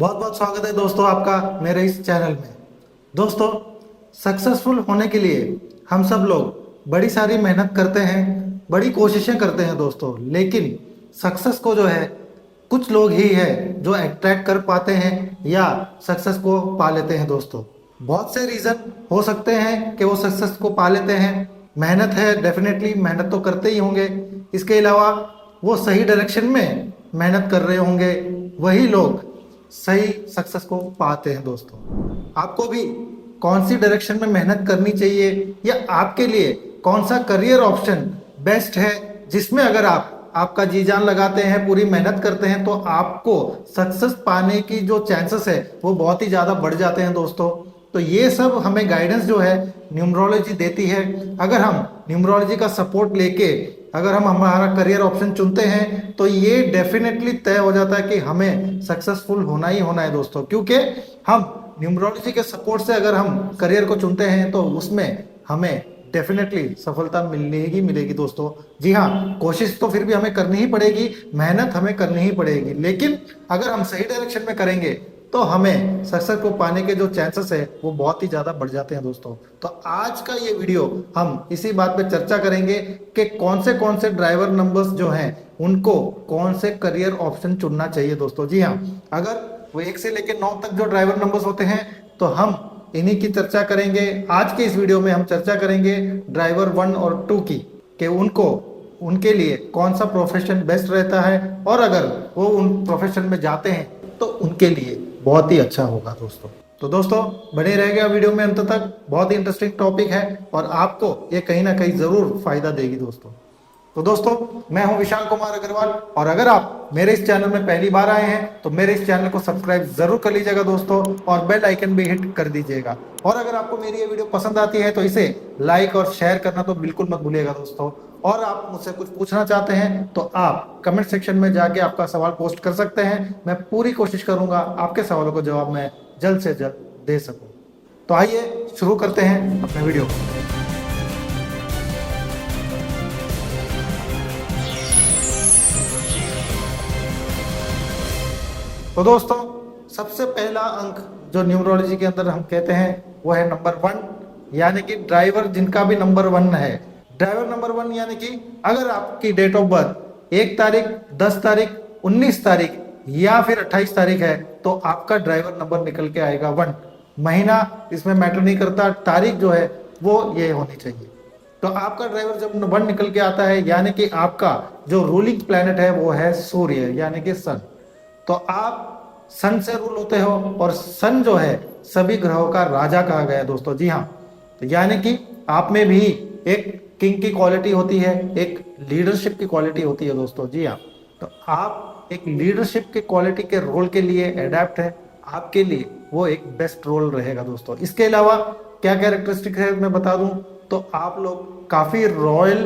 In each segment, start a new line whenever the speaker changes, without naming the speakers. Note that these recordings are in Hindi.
बहुत बहुत स्वागत है दोस्तों आपका मेरे इस चैनल में। दोस्तों, सक्सेसफुल होने के लिए हम सब लोग बड़ी सारी मेहनत करते हैं, बड़ी कोशिशें करते हैं दोस्तों। लेकिन सक्सेस को जो है कुछ लोग ही है जो अट्रैक्ट कर पाते हैं या सक्सेस को पा लेते हैं दोस्तों। बहुत से रीज़न हो सकते हैं कि वो सक्सेस को पा लेते हैं। मेहनत है, डेफिनेटली मेहनत तो करते ही होंगे। इसके अलावा वो सही डायरेक्शन में मेहनत कर रहे होंगे, वही लोग सही सक्सेस को पाते हैं दोस्तों। आपको भी कौन सी डायरेक्शन में मेहनत करनी चाहिए या आपके लिए कौन सा करियर ऑप्शन बेस्ट है जिसमें अगर आप आपका जी जान लगाते हैं, पूरी मेहनत करते हैं तो आपको सक्सेस पाने की जो चांसेस है वो बहुत ही ज़्यादा बढ़ जाते हैं दोस्तों। तो ये सब हमें गाइडेंस जो है न्यूमरोलॉजी देती है। अगर हम न्यूमरोलॉजी का सपोर्ट लेके अगर हम हमारा करियर ऑप्शन चुनते हैं तो ये डेफिनेटली तय हो जाता है कि हमें सक्सेसफुल होना ही होना है दोस्तों। क्योंकि हम न्यूमरोलॉजी के सपोर्ट से अगर हम करियर को चुनते हैं तो उसमें हमें डेफिनेटली सफलता मिलेगी मिलेगी दोस्तों। जी हाँ, कोशिश तो फिर भी हमें करनी ही पड़ेगी, मेहनत हमें करनी ही पड़ेगी। लेकिन अगर हम सही डायरेक्शन में करेंगे तो हमें सक्सेस को पाने के जो चांसेस है वो बहुत ही ज़्यादा बढ़ जाते हैं दोस्तों। तो आज का ये वीडियो हम इसी बात पे चर्चा करेंगे कि कौन से ड्राइवर नंबर्स जो हैं उनको कौन से करियर ऑप्शन चुनना चाहिए दोस्तों। जी हाँ, अगर वो 1 से लेकर 9 तक जो ड्राइवर नंबर्स होते हैं तो हम इन्हीं की चर्चा करेंगे। आज के इस वीडियो में हम चर्चा करेंगे ड्राइवर 1 और 2 की, कि उनको उनके लिए कौन सा प्रोफेशन बेस्ट रहता है और अगर वो उन प्रोफेशन में जाते हैं तो उनके लिए बहुत ही अच्छा होगा दोस्तों। तो दोस्तों, बने रहेगा वीडियो में अंत तक, बहुत ही इंटरेस्टिंग टॉपिक है और आपको ये कहीं ना कहीं जरूर फायदा देगी दोस्तों। तो दोस्तों, मैं हूं विशाल कुमार अग्रवाल और अगर आप मेरे इस चैनल में पहली बार आए हैं तो मेरे इस चैनल को सब्सक्राइब जरूर कर लीजिएगा दोस्तों और बेल आइकन भी हिट कर दीजिएगा। और अगर आपको मेरी ये वीडियो पसंद आती है तो इसे लाइक और शेयर करना तो बिल्कुल मत भूलिएगा दोस्तों। और आप मुझसे कुछ पूछना चाहते हैं तो आप कमेंट सेक्शन में जाके आपका सवाल पोस्ट कर सकते हैं। मैं पूरी कोशिश करूंगा आपके सवालों को जवाब मैं जल्द से जल्द दे सकूं। तो आइए शुरू करते हैं अपने वीडियो को। तो दोस्तों, सबसे पहला अंक जो न्यूमरोलॉजी के अंदर हम कहते हैं वो है नंबर 1, यानी कि ड्राइवर जिनका भी नंबर 1 है। ड्राइवर नंबर 1 यानी कि अगर आपकी डेट ऑफ बर्थ 1 तारीख, 10 तारीख, 19 तारीख या फिर 28 तारीख है तो आपका ड्राइवर नंबर निकल के आएगा 1। महीना इसमें मैटर नहीं करता, तारीख जो है वो ये होनी चाहिए। तो आपका ड्राइवर जब 1 निकल के आता है यानी कि आपका जो रूलिंग प्लैनेट है वो है सूर्य यानी कि सन। तो आप सन से रूल होते हो और सन जो है सभी ग्रहों का राजा कहा गया है दोस्तों। जी हाँ, तो यानी कि आप में भी एक किंग की क्वालिटी होती है, एक लीडरशिप की क्वालिटी होती है दोस्तों। जी हाँ, तो आप एक लीडरशिप के क्वालिटी के रोल के लिए एडेप्ट है, आपके लिए वो एक बेस्ट रोल रहेगा दोस्तों। इसके अलावा क्या कैरेक्टरिस्टिक है मैं बता दूं तो आप लोग काफी रॉयल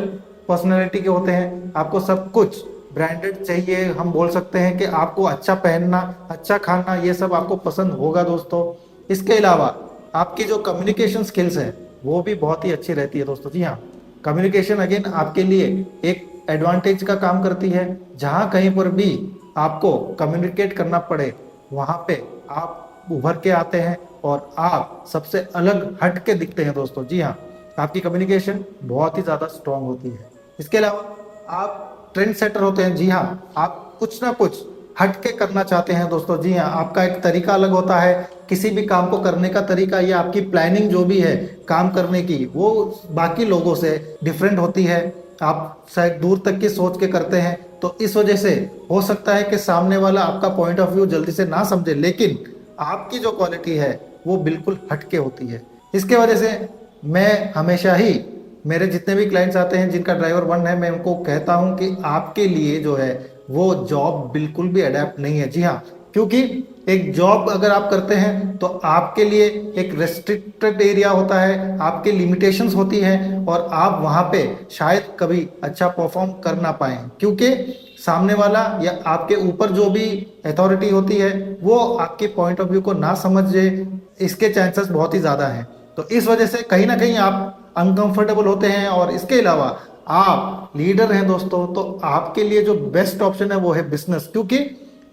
पर्सनैलिटी के होते हैं। आपको सब कुछ ब्रांडेड चाहिए, हम बोल सकते हैं कि आपको अच्छा पहनना, अच्छा खाना, ये सब आपको पसंद होगा दोस्तों। इसके अलावा आपकी जो कम्युनिकेशन स्किल्स है वो भी बहुत ही अच्छी रहती है दोस्तों। जी हाँ, कम्युनिकेशन अगेन आपके लिए एक एडवांटेज का काम करती है। जहाँ कहीं पर भी आपको कम्युनिकेट करना पड़े वहाँ पे आप उभर के आते हैं और आप सबसे अलग हट के दिखते हैं दोस्तों। जी हाँ, आपकी कम्युनिकेशन बहुत ही ज़्यादा स्ट्रांग होती है। इसके अलावा आप ट्रेंड सेटर होते हैं। जी हाँ, आप कुछ ना कुछ हट के करना चाहते हैं दोस्तों। जी हाँ, आपका एक तरीका अलग होता है, किसी भी काम को करने का तरीका या आपकी प्लानिंग जो भी है काम करने की वो बाकी लोगों से डिफरेंट होती है। आप शायद दूर तक की सोच के करते हैं तो इस वजह से हो सकता है कि सामने वाला आपका पॉइंट ऑफ व्यू जल्दी से ना समझे, लेकिन आपकी जो क्वालिटी है वो बिल्कुल हटके होती है। इसके वजह से मैं हमेशा ही मेरे जितने भी क्लाइंट्स आते हैं जिनका ड्राइवर 1 है मैं उनको कहता हूं कि आपके लिए जो है वो जॉब बिल्कुल भी अडेप्ट नहीं है। जी हाँ, क्योंकि एक जॉब अगर आप करते हैं तो आपके लिए एक रेस्ट्रिक्टेड एरिया होता है, आपके लिमिटेशंस होती है और आप वहां पे शायद कभी अच्छा परफॉर्म कर ना पाए क्योंकि सामने वाला या आपके ऊपर जो भी अथॉरिटी होती है वो आपके पॉइंट ऑफ व्यू को ना समझे, इसके चांसेस बहुत ही ज़्यादा हैं। तो इस वजह से कहीं ना कहीं आप अनकंफर्टेबल होते हैं। और इसके अलावा आप लीडर हैं दोस्तों, तो आपके लिए जो बेस्ट ऑप्शन है वो है बिजनेस, क्योंकि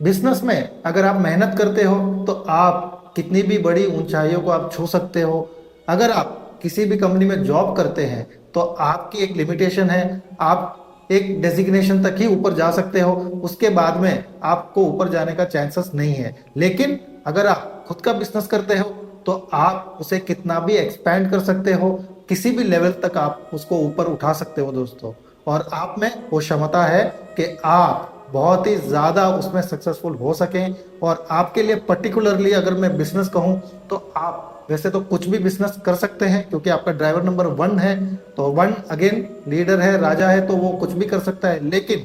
बिजनेस में अगर आप मेहनत करते हो तो आप कितनी भी बड़ी ऊंचाइयों को आप छू सकते हो। अगर आप किसी भी कंपनी में जॉब करते हैं तो आपकी एक लिमिटेशन है, आप एक डेजिग्नेशन तक ही ऊपर जा सकते हो, उसके बाद में आपको ऊपर जाने का चांसेस नहीं है। लेकिन अगर आप खुद का बिजनेस करते हो तो आप उसे कितना भी एक्सपैंड कर सकते हो, किसी भी लेवल तक आप उसको ऊपर उठा सकते हो दोस्तों। और आप में वो क्षमता है कि आप बहुत ही ज़्यादा उसमें सक्सेसफुल हो सकें। और आपके लिए पर्टिकुलरली अगर मैं बिजनेस कहूँ तो आप वैसे तो कुछ भी बिजनेस कर सकते हैं, क्योंकि आपका ड्राइवर नंबर 1 है, तो 1 अगेन लीडर है, राजा है, तो वो कुछ भी कर सकता है। लेकिन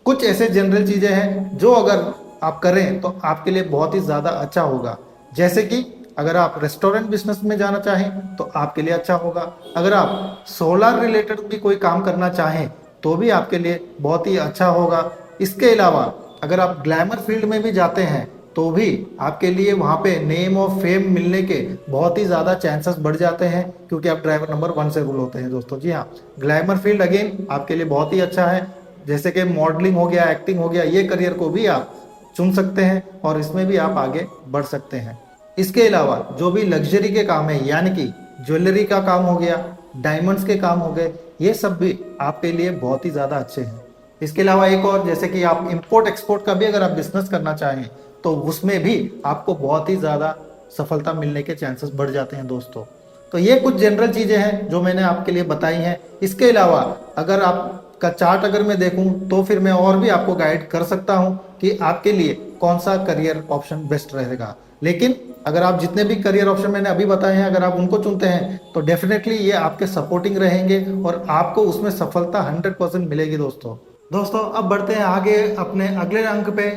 कुछ ऐसे जनरल चीज़ें हैं जो अगर आप करें तो आपके लिए बहुत ही ज़्यादा अच्छा होगा। जैसे कि अगर आप रेस्टोरेंट बिजनेस में जाना चाहें तो आपके लिए अच्छा होगा। अगर आप सोलर रिलेटेड भी कोई काम करना चाहें तो भी आपके लिए बहुत ही अच्छा होगा। इसके अलावा अगर आप ग्लैमर फील्ड में भी जाते हैं तो भी आपके लिए वहाँ पे नेम और फेम मिलने के बहुत ही ज़्यादा चांसेस बढ़ जाते हैं, क्योंकि आप ड्राइवर नंबर 1 से रूल होते हैं दोस्तों। जी हाँ, ग्लैमर फील्ड अगेन आपके लिए बहुत ही अच्छा है। जैसे कि मॉडलिंग हो गया, एक्टिंग हो गया, ये करियर को भी आप चुन सकते हैं और इसमें भी आप आगे बढ़ सकते हैं। इसके अलावा जो भी लग्जरी के काम है, यानी कि ज्वेलरी का काम हो गया, डायमंड्स के काम हो गए, ये सब भी आपके लिए बहुत ही ज़्यादा अच्छे हैं। इसके अलावा एक और, जैसे कि आप इंपोर्ट एक्सपोर्ट का भी अगर आप बिजनेस करना चाहें तो उसमें भी आपको बहुत ही ज़्यादा सफलता मिलने के चांसेस बढ़ जाते हैं दोस्तों। तो ये कुछ जनरल चीज़ें हैं जो मैंने आपके लिए बताई हैं। इसके अलावा अगर आपका चार्ट अगर मैं देखूं तो फिर मैं और भी आपको गाइड कर सकता हूं कि आपके लिए कौन सा करियर ऑप्शन बेस्ट रहेगा। लेकिन अगर आप जितने भी करियर ऑप्शन मैंने अभी बताए हैं अगर आप उनको चुनते हैं तो डेफिनेटली ये आपके सपोर्टिंग रहेंगे और आपको उसमें सफलता 100% मिलेगी दोस्तों। दोस्तों अब बढ़ते हैं आगे अपने अगले अंक पे,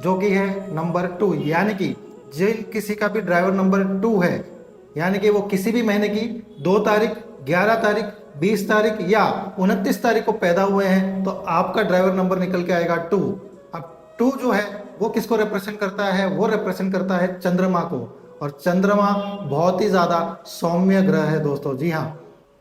जो कि है नंबर 2, यानी कि जिन किसी का भी ड्राइवर नंबर 2 है, यानी कि वो किसी भी महीने की 2 तारीख, 11 तारीख, 20 तारीख या 29 तारीख को पैदा हुए हैं तो आपका ड्राइवर नंबर निकल के आएगा 2। अब 2 जो है वो किसको रिप्रेजेंट करता है? वो रिप्रेजेंट करता है चंद्रमा को। और चंद्रमा बहुत ही ज़्यादा सौम्य ग्रह है दोस्तों। जी हाँ,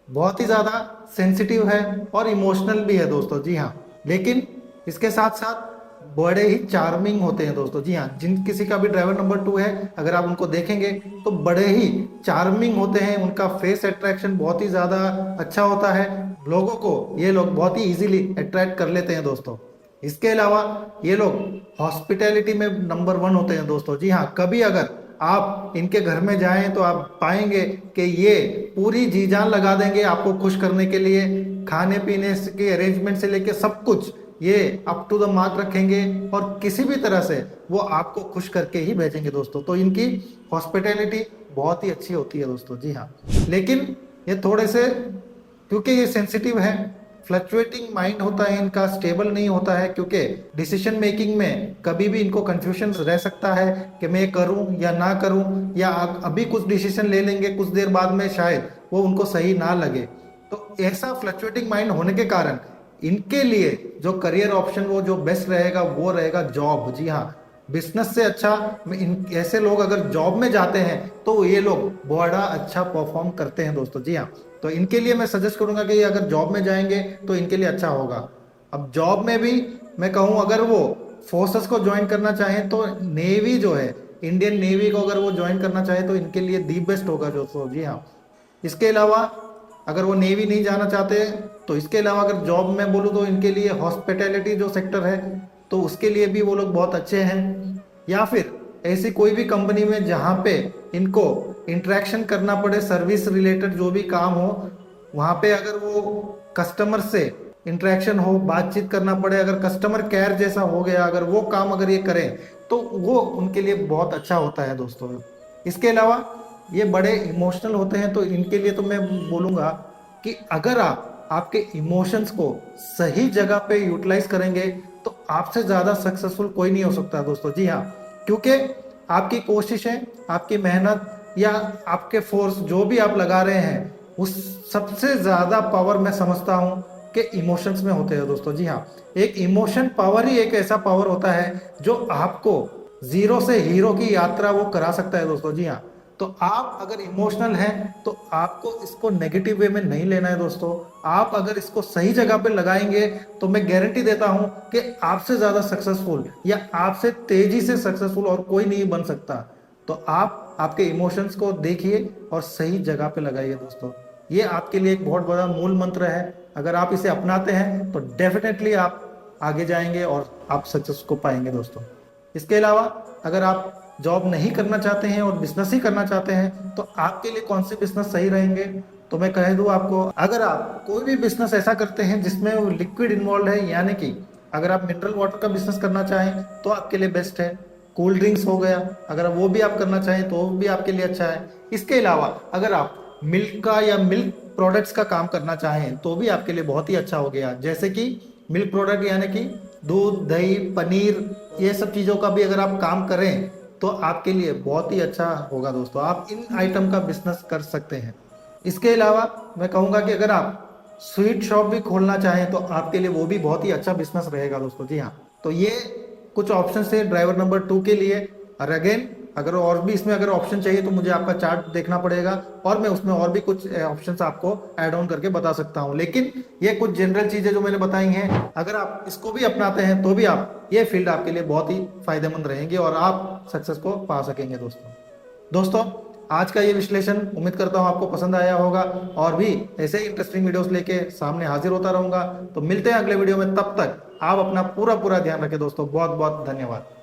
बहुत ही ज़्यादा सेंसिटिव है और इमोशनल भी है दोस्तों। जी हाँ, लेकिन इसके साथ साथ बड़े ही चार्मिंग होते हैं दोस्तों। जी हाँ, जिन किसी का भी ड्राइवर नंबर 2 है अगर आप उनको देखेंगे तो बड़े ही चार्मिंग होते हैं, उनका फेस अट्रैक्शन बहुत ही ज़्यादा अच्छा होता है, लोगों को ये लोग बहुत ही इजीली अट्रैक्ट कर लेते हैं दोस्तों। इसके अलावा ये लोग हॉस्पिटैलिटी में नंबर 1 होते हैं दोस्तों। जी हाँ, कभी अगर आप इनके घर में जाएं तो आप पाएंगे कि ये पूरी जी जान लगा देंगे आपको खुश करने के लिए, खाने पीने के अरेंजमेंट से लेके सब कुछ ये अप टू द मार्क रखेंगे और किसी भी तरह से वो आपको खुश करके ही भेजेंगे दोस्तों। तो इनकी हॉस्पिटैलिटी बहुत ही अच्छी होती है दोस्तों। जी हाँ, लेकिन ये थोड़े से, क्योंकि ये सेंसिटिव है, फ्लक्चुएटिंग माइंड होता है इनका, स्टेबल नहीं होता है, क्योंकि डिसीजन मेकिंग में कभी भी इनको कंफ्यूजन रह सकता है कि मैं करूं या ना करूं, या अभी कुछ डिसीजन ले लेंगे कुछ देर बाद में शायद वो उनको सही ना लगे। तो ऐसा फ्लक्चुएटिंग माइंड होने के कारण इनके लिए जो करियर ऑप्शन वो जो बेस्ट रहेगा वो रहेगा जॉब। जी हाँ, बिजनेस से अच्छा इन ऐसे लोग अगर जॉब में जाते हैं तो ये लोग बड़ा अच्छा परफॉर्म करते हैं दोस्तों। जी हाँ, तो इनके लिए मैं सजेस्ट करूंगा कि अगर जॉब में जाएंगे तो इनके लिए अच्छा होगा। अब जॉब में भी मैं कहूँ अगर वो फोर्सेस को ज्वाइन करना चाहें तो नेवी जो है, इंडियन नेवी को अगर वो ज्वाइन करना चाहे तो इनके लिए दी बेस्ट होगा दोस्तों। जी हाँ, इसके अलावा अगर वो नेवी नहीं जाना चाहते तो इसके अलावा अगर जॉब में बोलूँ तो इनके लिए हॉस्पिटैलिटी जो सेक्टर है तो उसके लिए भी वो लोग बहुत अच्छे हैं। या फिर ऐसी कोई भी कंपनी में जहाँ पे इनको इंटरेक्शन करना पड़े, सर्विस रिलेटेड जो भी काम हो, वहाँ पे अगर वो कस्टमर से इंटरेक्शन हो, बातचीत करना पड़े, अगर कस्टमर केयर जैसा हो गया, अगर वो काम अगर ये करें तो वो उनके लिए बहुत अच्छा होता है दोस्तों। इसके अलावा ये बड़े इमोशनल होते हैं तो इनके लिए तो मैं बोलूँगा कि अगर आप आपके इमोशंस को सही जगह पे यूटिलाइज करेंगे तो आपसे ज़्यादा सक्सेसफुल कोई नहीं हो सकता दोस्तों। जी हाँ, क्योंकि आपकी कोशिशें, आपकी मेहनत या आपके फोर्स जो भी आप लगा रहे हैं उस सबसे ज़्यादा पावर मैं समझता हूँ कि इमोशंस में होते हैं दोस्तों। जी हाँ, एक इमोशन पावर ही एक ऐसा पावर होता है जो आपको जीरो से हीरो की यात्रा वो करा सकता है दोस्तों। जी हाँ, तो आप अगर इमोशनल हैं तो आपको इसको नेगेटिव वे में नहीं लेना है दोस्तों। आप अगर इसको सही जगह पे लगाएंगे तो मैं गारंटी देता हूं कि आपसे ज्यादा सक्सेसफुल या आपसे तेजी से सक्सेसफुल और कोई नहीं बन सकता। तो आप आपके इमोशंस को देखिए और सही जगह पे लगाइए दोस्तों। ये आपके लिए एक बहुत बड़ा मूल मंत्र है। अगर आप इसे अपनाते हैं तो डेफिनेटली आप आगे जाएंगे और आप सक्सेस को पाएंगे दोस्तों। इसके अलावा अगर आप जॉब नहीं करना चाहते हैं और बिजनेस ही करना चाहते हैं तो आपके लिए कौन से बिजनेस सही रहेंगे, तो मैं कह दूं आपको, अगर आप कोई भी बिजनेस ऐसा करते हैं जिसमें वो लिक्विड इन्वॉल्व है, यानी कि अगर आप मिनरल वाटर का बिजनेस करना चाहें तो आपके लिए बेस्ट है। कोल्ड ड्रिंक्स हो गया, अगर वो भी आप करना चाहें तो वो भी आपके लिए अच्छा है। इसके अलावा अगर आप मिल्क का या मिल्क प्रोडक्ट्स का काम करना चाहें तो भी आपके लिए बहुत ही अच्छा हो गया। जैसे कि मिल्क प्रोडक्ट यानी कि दूध, दही, पनीर, ये सब चीज़ों का भी अगर आप काम करें तो आपके लिए बहुत ही अच्छा होगा दोस्तों। आप इन आइटम का बिजनेस कर सकते हैं। इसके अलावा मैं कहूँगा कि अगर आप स्वीट शॉप भी खोलना चाहें तो आपके लिए वो भी बहुत ही अच्छा बिजनेस रहेगा दोस्तों। जी हाँ, तो ये कुछ ऑप्शन थे ड्राइवर नंबर 2 के लिए। और अगेन अगर और भी इसमें अगर ऑप्शन चाहिए तो मुझे आपका चार्ट देखना पड़ेगा और मैं उसमें और भी कुछ ऑप्शंस आपको ऐड ऑन करके बता सकता हूं। लेकिन ये कुछ जनरल चीजें जो मैंने बताई हैं, अगर आप इसको भी अपनाते हैं तो भी आप ये फील्ड आपके लिए बहुत ही फायदेमंद रहेंगे और आप सक्सेस को पा सकेंगे दोस्तों आज का ये विश्लेषण उम्मीद करता हूँ आपको पसंद आया होगा और भी ऐसे ही इंटरेस्टिंग वीडियोस लेके सामने हाजिर होता रहूंगा। तो मिलते हैं अगले वीडियो में, तब तक आप अपना पूरा ध्यान रखें दोस्तों। बहुत बहुत धन्यवाद।